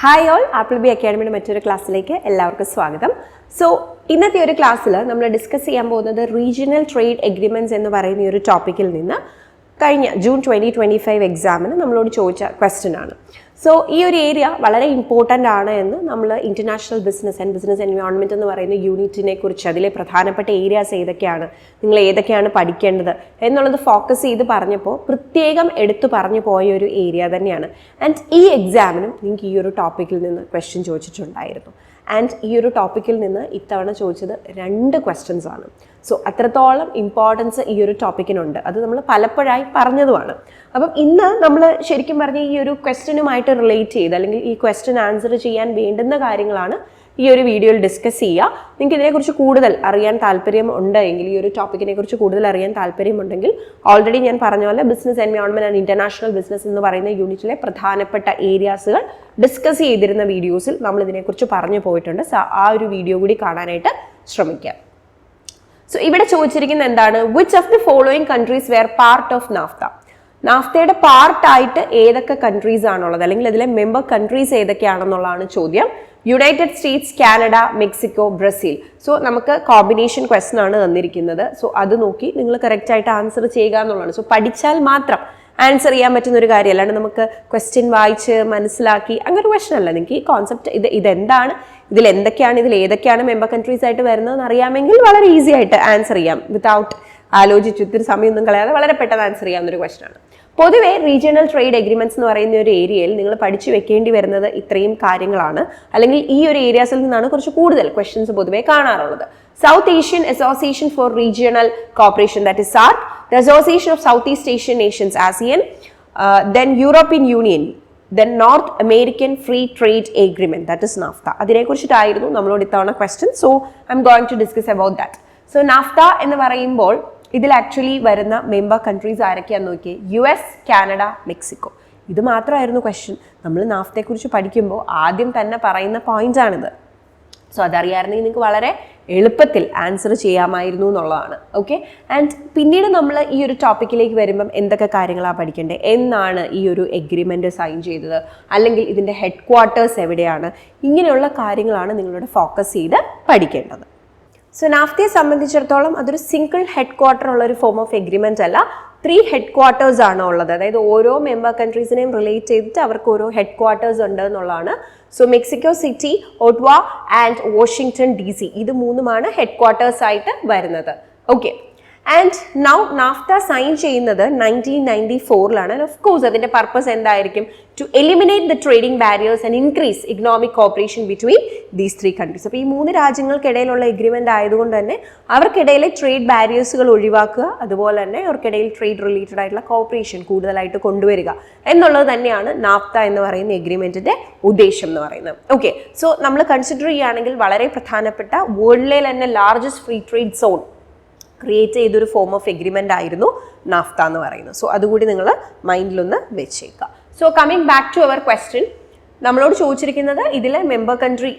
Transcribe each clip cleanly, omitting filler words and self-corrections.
Hi all, apple B അക്കാഡമിയുടെ മറ്റൊരു ക്ലാസ്സിലേക്ക് എല്ലാവർക്കും സ്വാഗതം. സോ ഇന്നത്തെ ഒരു ക്ലാസ്സിൽ നമ്മൾ ഡിസ്കസ് ചെയ്യാൻ പോകുന്നത് റീജിയണൽ ട്രേഡ് എഗ്രിമെൻറ്റ്സ് എന്ന് പറയുന്ന ഈ ഒരു ടോപ്പിക്കിൽ നിന്ന് കഴിഞ്ഞ ജൂൺ 2025 എക്സാമിന് നമ്മളോട് ചോദിച്ച ക്വസ്റ്റ്യൻ ആണ്. സോ ഈ ഒരു ഏരിയ വളരെ ഇമ്പോർട്ടൻ്റ് ആണ് എന്ന് നമ്മൾ international business and business environment എന്ന് പറയുന്ന യൂണിറ്റിനെ കുറിച്ച് അതിലെ പ്രധാനപ്പെട്ട ഏരിയാസ് ഏതൊക്കെയാണ്, നിങ്ങൾ ഏതൊക്കെയാണ് പഠിക്കേണ്ടത് എന്നുള്ളത് ഫോക്കസ് ചെയ്ത് പറഞ്ഞപ്പോൾ പ്രത്യേകം എടുത്തു പറഞ്ഞു പോയ ഒരു ഏരിയ തന്നെയാണ്. ആൻഡ് ഈ എക്സാമിനും നിങ്ങൾക്ക് ഈ ഒരു ടോപ്പിക്കിൽ നിന്ന് ക്വസ്റ്റ്യൻ ചോദിച്ചിട്ടുണ്ടായിരുന്നു. ആൻഡ് ഈ ഒരു ടോപ്പിക്കിൽ നിന്ന് ഇത്തവണ ചോദിച്ചത് 2 ക്വസ്റ്റ്യൻസ് ആണ്. സോ അത്രത്തോളം ഇമ്പോർട്ടൻസ് ഈ ഒരു ടോപ്പിക്കിനുണ്ട്. അത് നമ്മൾ പലപ്പോഴായി പറഞ്ഞതുമാണ്. അപ്പം ഇന്ന് നമ്മൾ ശരിക്കും പറഞ്ഞ ഈ ഒരു ക്വസ്റ്റ്യനുമായിട്ട് റിലേറ്റ് ചെയ്ത് അല്ലെങ്കിൽ ഈ ക്വസ്റ്റ്യൻ ആൻസർ ചെയ്യാൻ വേണ്ടുന്ന കാര്യങ്ങളാണ് ഈ ഒരു വീഡിയോയിൽ ഡിസ്കസ് ചെയ്യുക. നിങ്ങൾക്ക് ഇതിനെക്കുറിച്ച് കൂടുതൽ അറിയാൻ താല്പര്യം ഉണ്ടെങ്കിൽ, ഈ ഒരു ടോപ്പിക്കിനെ കുറിച്ച് കൂടുതൽ അറിയാൻ താല്പര്യമുണ്ടെങ്കിൽ, ഓൾറെഡി ഞാൻ പറഞ്ഞ പോലെ business environment and international business എന്ന് പറയുന്ന യൂണിറ്റിലെ പ്രധാനപ്പെട്ട ഏരിയാസുകൾ ഡിസ്കസ് ചെയ്തിരുന്ന വീഡിയോസിൽ നമ്മൾ ഇതിനെക്കുറിച്ച് പറഞ്ഞു പോയിട്ടുണ്ട്. ആ ഒരു വീഡിയോ കൂടി കാണാനായിട്ട് ശ്രമിക്കാം. സോ ഇവിടെ ചോദിച്ചിരിക്കുന്ന എന്താണ്? Which of the following countries were part of NAFTA? നാഫ്തയുടെ പാർട്ടായിട്ട് ഏതൊക്കെ കൺട്രീസ് ആണുള്ളത്, അല്ലെങ്കിൽ അതിലെ മെമ്പർ കൺട്രീസ് ഏതൊക്കെയാണെന്നുള്ളതാണ് ചോദ്യം. United States, Canada, Mexico, Brazil. So നമുക്ക് കോമ്പിനേഷൻ ക്വസ്റ്റൻ ആണ് തന്നിരിക്കുന്നത്. സോ അത് നോക്കി നിങ്ങൾ കറക്റ്റ് ആയിട്ട് ആൻസർ ചെയ്യുക എന്നുള്ളതാണ്. സോ പഠിച്ചാൽ മാത്രം ആൻസർ ചെയ്യാൻ പറ്റുന്ന ഒരു കാര്യം, അല്ലാണ്ട് നമുക്ക് ക്വസ്റ്റ്യൻ വായിച്ച് മനസ്സിലാക്കി അങ്ങനെ ഒരു ക്വസ്റ്റൻ അല്ല. നിങ്ങൾക്ക് ഈ കോൺസെപ്റ്റ് ഇതെന്താണ്, ഇതിൽ എന്തൊക്കെയാണ്, ഇതിൽ ഏതൊക്കെയാണ് മെമ്പർ കൺട്രീസ് ആയിട്ട് വരുന്നതെന്ന് അറിയാമെങ്കിൽ വളരെ ഈസി ആയിട്ട് ആൻസർ ചെയ്യാം. വിത്തൗട്ട് ആലോചിച്ച് ഒത്തിരി സമയമൊന്നും കളയാതെ വളരെ പെട്ടെന്ന് ആൻസർ ചെയ്യാവുന്നൊരു ക്വസ്റ്റൻ ആണ്. പൊതുവേ റീജിയണൽ ട്രേഡ് എഗ്രിമെന്റ്സ് എന്ന് പറയുന്ന ഒരു ഏരിയയിൽ നിങ്ങൾ പഠിച്ചു വെക്കേണ്ടി വരുന്നത് ഇത്രയും കാര്യങ്ങളാണ്, അല്ലെങ്കിൽ ഈ ഒരു ഏരിയാസിൽ നിന്നാണ് കുറച്ച് കൂടുതൽ ക്വസ്റ്റ്യൻസ് പൊതുവേ കാണാറുള്ളത്. South Asian association for regional corporation, that is SAARC, the Association of Southeast Asian Nations, ASEAN, then European Union, then North American Free Trade Agreement, that is NAFTA. അതിനെക്കുറിച്ചിട്ടായിരുന്നു നമ്മളോട് ഇത്തവണ question. So I am going to discuss about that. So NAFTA എന്ന് പറയുമ്പോൾ ഇതിൽ actually വരുന്ന member countries ആരൊക്കെയാന്ന് നോക്കിയേ. US, Canada, Mexico. ഇത് മാത്രമായിരുന്നു ക്വസ്റ്റ്യൻ. നമ്മൾ നാഫ്തയെക്കുറിച്ച് പഠിക്കുമ്പോൾ ആദ്യം തന്നെ പറയുന്ന പോയിന്റ് ആണിത്. സോ അതറിയാമായിരുന്നെങ്കിൽ നിങ്ങൾക്ക് വളരെ എളുപ്പത്തിൽ ആൻസർ ചെയ്യാമായിരുന്നു എന്നുള്ളതാണ്. ഓക്കെ. ആൻഡ് പിന്നീട് നമ്മൾ ഈ ഒരു ടോപ്പിക്കിലേക്ക് വരുമ്പം എന്തൊക്കെ കാര്യങ്ങളാണ് പഠിക്കേണ്ടത്, എന്നാണ് ഈ ഒരു എഗ്രിമെൻറ്റ് സൈൻ ചെയ്തത്, അല്ലെങ്കിൽ ഇതിൻ്റെ ഹെഡ് ക്വാർട്ടേഴ്സ് എവിടെയാണ്, ഇങ്ങനെയുള്ള കാര്യങ്ങളാണ് നിങ്ങളുടെ ഫോക്കസ് ചെയ്ത് പഠിക്കേണ്ടത്. സോ നാഫ്തയെ സംബന്ധിച്ചിടത്തോളം അതൊരു സിംഗിൾ ഹെഡ് ക്വാർട്ടർ ഉള്ള ഒരു ഫോം ഓഫ് എഗ്രിമെന്റ് അല്ല, 3 ഹെഡ് ക്വാർട്ടേഴ്സ് ആണ് ഉള്ളത്. അതായത് ഓരോ മെമ്പർ കൺട്രീസിനെയും റിലേറ്റ് ചെയ്തിട്ട് അവർക്ക് ഓരോ ഹെഡ് ക്വാർട്ടേഴ്സ് ഉണ്ട് എന്നുള്ളതാണ്. So Mexico City, Ottawa and Washington DC, ഇത് 3 ഹെഡ് ക്വാർട്ടേഴ്സ് ആയിട്ട് വരുന്നത്. Okay. And now NAFTA sign ചെയ്യുന്നത് 1994 ആൻഡ് ഓഫ് കോഴ്സ് അതിന്റെ പർപ്പസ് എന്തായിരിക്കും? To eliminate the trading barriers and increase economic cooperation between these 3 countries. അപ്പോൾ ഈ 3 രാജ്യങ്ങൾക്കിടയിലുള്ള എഗ്രിമെന്റ് ആയതുകൊണ്ട് തന്നെ അവർക്കിടയിലെ ട്രേഡ് ബാരിയേഴ്സുകൾ ഒഴിവാക്കുക, അതുപോലെ തന്നെ അവർക്കിടയിൽ ട്രേഡ് റിലേറ്റഡ് ആയിട്ടുള്ള കോപ്പറേഷൻ കൂടുതലായിട്ട് കൊണ്ടുവരിക എന്നുള്ളത് തന്നെയാണ് നാഫ്ത എന്ന് പറയുന്ന എഗ്രിമെന്റിന്റെ ഉദ്ദേശം എന്ന് പറയുന്നത്. ഓക്കെ. സോ നമ്മൾ കൺസിഡർ ചെയ്യുകയാണെങ്കിൽ വളരെ പ്രധാനപ്പെട്ട വേൾഡിലെ തന്നെ largest free trade zone create ചെയ്തൊരു ഫോം ഓഫ് എഗ്രിമെന്റ് ആയിരുന്നു നാഫ്ത എന്ന് പറയുന്നത്. സോ അതുകൂടി നിങ്ങൾ മൈൻഡിലൊന്ന് വെച്ചേക്കുക. So coming back to our question, നമ്മളോട് ചോദിച്ചിരിക്കുന്നത് ഇതിലെ മെമ്പർ കൺട്രി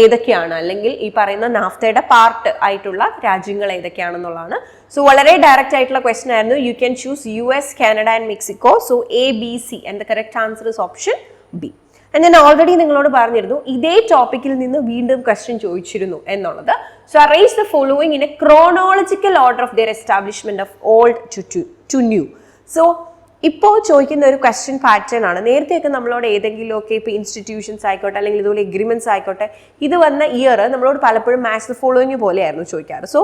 ഏതൊക്കെയാണ്, അല്ലെങ്കിൽ ഈ പറയുന്ന നാഫ്തയുടെ പാർട്ട് ആയിട്ടുള്ള രാജ്യങ്ങൾ ഏതൊക്കെയാണെന്നുള്ളതാണ്. സോ വളരെ ഡയറക്റ്റ് ആയിട്ടുള്ള ക്വസ്റ്റ്യൻ ആയിരുന്നു. You can choose US, Canada and Mexico. So ABC and the correct answer is option B. ഞാൻ ഓൾറെഡി നിങ്ങളോട് പറഞ്ഞിരുന്നു ഇതേ ടോപ്പിക്കിൽ നിന്ന് വീണ്ടും ക്വസ്റ്റ്യൻ ചോദിച്ചിരുന്നു എന്നുള്ളത്. So arrange the following in a chronological order of their establishment of old to new. So ഇപ്പോൾ ചോദിക്കുന്ന ഒരു ക്വസ്റ്റ്യൻ പാറ്റേൺ ആണ്. നേരത്തെയൊക്കെ നമ്മളോട് ഏതെങ്കിലുമൊക്കെ ഇപ്പോൾ ഇൻസ്റ്റിറ്റ്യൂഷൻസ് ആയിക്കോട്ടെ, അല്ലെങ്കിൽ ഇതുപോലെ എഗ്രിമെന്റ്സ് ആയിക്കോട്ടെ, ഇത് വന്ന ഇയർ നമ്മളോട് പലപ്പോഴും മാച്ച് ദ ഫോളോയിങ് പോലെയായിരുന്നു ചോദിക്കാറ്. സോ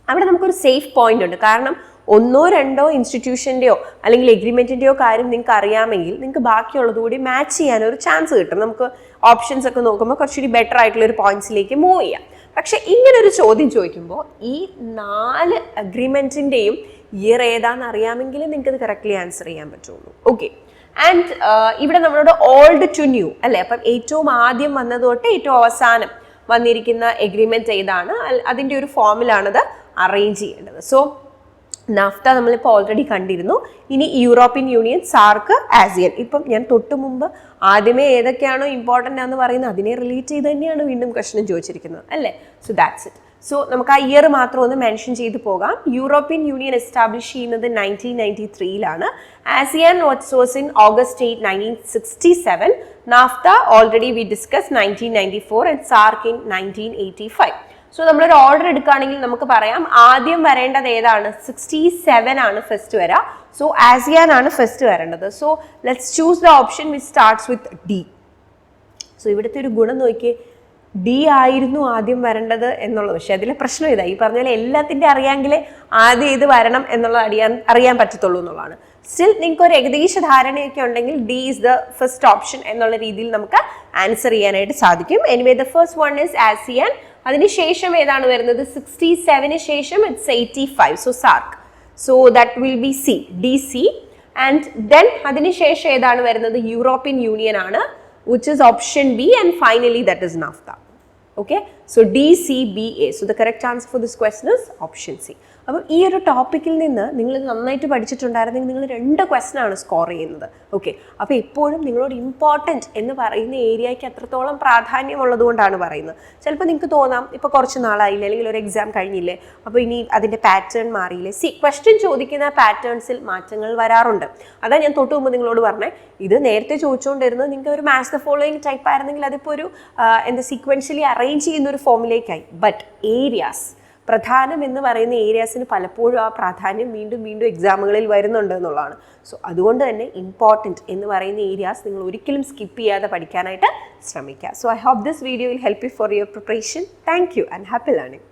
അവിടെ നമുക്കൊരു സേഫ് പോയിന്റ് ഉണ്ട്. കാരണം 1-2 ഇൻസ്റ്റിറ്റ്യൂഷൻ്റെയോ അല്ലെങ്കിൽ എഗ്രിമെന്റിന്റെയോ കാര്യം നിങ്ങൾക്ക് അറിയാമെങ്കിൽ നിങ്ങൾക്ക് ബാക്കിയുള്ളത് കൂടി മാച്ച് ചെയ്യാൻ ഒരു ചാൻസ് കിട്ടും. നമുക്ക് ഓപ്ഷൻസ് ഒക്കെ നോക്കുമ്പോൾ കുറച്ചുകൂടി ബെറ്റർ ആയിട്ടുള്ള ഒരു പോയിന്റ്സിലേക്ക് മൂവ് ചെയ്യാം. പക്ഷെ ഇങ്ങനൊരു ചോദ്യം ചോദിക്കുമ്പോൾ ഈ 4 അഗ്രിമെന്റിന്റെയും ഇയർ ഏതാണെന്ന് അറിയാമെങ്കിൽ നിങ്ങൾക്ക് ഇത് കറക്റ്റ്ലി ആൻസർ ചെയ്യാൻ പറ്റുള്ളൂ. ഓക്കെ. ആൻഡ് ഇവിടെ നമ്മളോട് ഓൾഡ് ടു ന്യൂ അല്ലേ, അപ്പം ഏറ്റവും ആദ്യം വന്നത് തൊട്ട് ഏറ്റവും അവസാനം വന്നിരിക്കുന്ന എഗ്രിമെന്റ് ഏതാണ്, അതിൻ്റെ ഒരു ഫോമിലാണത് അറേഞ്ച് ചെയ്യേണ്ടത്. സോ നാഫ്ത നമ്മളിപ്പോൾ ഓൾറെഡി കണ്ടിരുന്നു. ഇനി യൂറോപ്യൻ യൂണിയൻ, സാർക്ക്, ആസിയൻ. ഇപ്പം ഞാൻ തൊട്ട് മുമ്പ് ആദ്യമേ ഏതൊക്കെയാണോ ഇമ്പോർട്ടൻ്റ് ആണെന്ന് പറയുന്നത് അതിനെ റിലേറ്റ് ചെയ്ത് തന്നെയാണ് വീണ്ടും ക്വസ്റ്റ്യൻ ചോദിച്ചിരിക്കുന്നത് അല്ലേ. So that's it. സോ നമുക്ക് ആ ഇയർ മാത്രം ഒന്ന് മെൻഷൻ ചെയ്ത് പോകാം. യൂറോപ്യൻ യൂണിയൻ എസ്റ്റാബ്ലിഷ് ചെയ്യുന്നത് 1993 ASEAN was in August 8, 1967. Naphtha already we discuss 1994 and SAARC in 1985. So നമ്മളൊരു ഓർഡർ എടുക്കുകയാണെങ്കിൽ നമുക്ക് പറയാം ആദ്യം വരേണ്ടത് ഏതാണ്? 67 ആണ് ഫസ്റ്റ് വരാം. സോ ആസിയാൻ ആണ് ഫസ്റ്റ് വരേണ്ടത്. So let's choose the option which starts with D. So ഇവിടുത്തെ ഒരു ഗുണം നോക്കിയേ, ഡി ആയിരുന്നു ആദ്യം വരേണ്ടത് എന്നുള്ളത്. പക്ഷെ അതിലെ പ്രശ്നം ഇതാ, ഈ പറഞ്ഞ പോലെ എല്ലാത്തിൻ്റെ അറിയാമെങ്കിൽ ആദ്യം ഇത് വരണം എന്നുള്ളത് അറിയാൻ പറ്റത്തുള്ളൂ എന്നുള്ളതാണ്. സ്റ്റിൽ നിങ്ങൾക്ക് ഒരു ഏകദേശ ധാരണയൊക്കെ ഉണ്ടെങ്കിൽ D is the first option എന്നുള്ള രീതിയിൽ നമുക്ക് ആൻസർ ചെയ്യാനായിട്ട് സാധിക്കും. Anyway the first one is ASEAN. അതിനുശേഷം ഏതാണ് വരുന്നത്? 67 ശേഷം it's 85. So SAARC. So that will be C, D C. And then അതിനുശേഷം ഏതാണ് വരുന്നത്? യൂറോപ്യൻ യൂണിയൻ ആണ്, which is option B, and finally that is NAFTA. Okay, so DCBA. So the correct answer for this question is option C. അപ്പം ഈ ഒരു ടോപ്പിക്കിൽ നിന്ന് നിങ്ങൾ നന്നായിട്ട് പഠിച്ചിട്ടുണ്ടായിരുന്നെങ്കിൽ നിങ്ങൾ 2 ക്വസ്റ്റനാണ് സ്കോർ ചെയ്യുന്നത്. ഓക്കെ, അപ്പോൾ എപ്പോഴും നിങ്ങളോട് ഇമ്പോർട്ടൻറ്റ് എന്ന് പറയുന്ന ഏരിയയ്ക്ക് അത്രത്തോളം പ്രാധാന്യമുള്ളത് കൊണ്ടാണ് പറയുന്നത്. ചിലപ്പോൾ നിങ്ങൾക്ക് തോന്നാം ഇപ്പോൾ കുറച്ച് നാളായില്ലേ, അല്ലെങ്കിൽ ഒരു എക്സാം കഴിഞ്ഞില്ലേ, അപ്പോൾ ഇനി അതിൻ്റെ പാറ്റേൺ മാറിയില്ലേ. ക്വസ്റ്റ്യൻ ചോദിക്കുന്ന പാറ്റേൺസിൽ മാറ്റങ്ങൾ വരാറുണ്ട്. അതാണ് ഞാൻ തൊട്ട് മുമ്പ് നിങ്ങളോട് പറഞ്ഞത്. ഇത് നേരത്തെ ചോദിച്ചുകൊണ്ടിരുന്നത് നിങ്ങൾക്ക് ഒരു മാച്ച് ദ ഫോളോയിങ് ടൈപ്പ് ആയിരുന്നെങ്കിൽ അതിപ്പോൾ ഒരു സീക്വൻഷ്യലി അറേഞ്ച് ചെയ്യുന്ന ഒരു ഫോമിലേക്കായി. ബട്ട് ഏരിയാസ്, പ്രധാനം എന്ന് പറയുന്ന ഏരിയാസിന് പലപ്പോഴും ആ പ്രാധാന്യം വീണ്ടും വീണ്ടും എക്സാമുകളിൽ വരുന്നുണ്ട് എന്നുള്ളതാണ്. സോ അതുകൊണ്ട് തന്നെ ഇമ്പോർട്ടൻറ്റ് എന്ന് പറയുന്ന ഏരിയാസ് നിങ്ങൾ ഒരിക്കലും സ്കിപ്പ് ചെയ്യാതെ പഠിക്കാനായിട്ട് ശ്രമിക്കുക. So I hope this video will help you for your preparation. Thank you and happy learning.